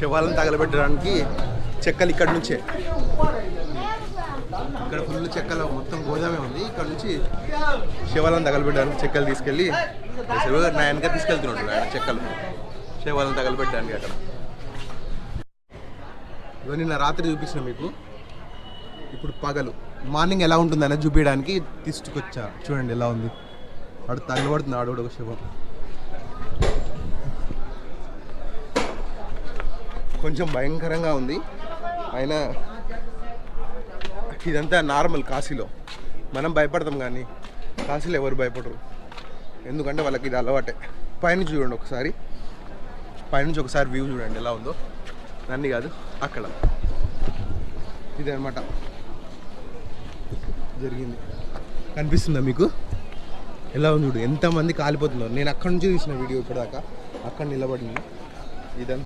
శవాలను తగలబెట్టడానికి చెక్కలు ఇక్కడ నుంచే, ఇక్కడ ఫుల్ చెక్కలు మొత్తం గోదామే ఉంది. ఇక్కడ నుంచి శవాలను తగలబెట్టడానికి చెక్కలు తీసుకెళ్ళి నా వెనక తీసుకెళ్తున్నాడు ఆయన చెక్కలు శవాలను తగలబెట్టడానికి. అక్కడ ఇవన్నీ నా రాత్రి చూపించిన మీకు. ఇప్పుడు పగలు మార్నింగ్ ఎలా ఉంటుంది అనేది చూపించడానికి తీసుకొచ్చా. చూడండి ఎలా ఉంది, ఆడు తగలబడుతుంది ఆడోడు ఒక శవం. కొంచెం భయంకరంగా ఉంది అయినా ఇదంతా నార్మల్. కాశీలో మనం భయపడతాం కానీ కాశీలో ఎవరు భయపడరు, ఎందుకంటే వాళ్ళకి ఇది అలవాటే. పైనుంచి చూడండి ఒకసారి, పైనుంచి ఒకసారి వ్యూ చూడండి ఎలా ఉందో. నన్ను కాదు అక్కడ ఇదే అనమాట జరిగింది. కనిపిస్తుందా మీకు ఎలా ఉంది చూడు, ఎంతమంది కాలిపోతున్నారు. నేను అక్కడ నుంచి తీసిన వీడియో ఇప్పటిదాకా, అక్కడ నిలబడింది ఇదంతా.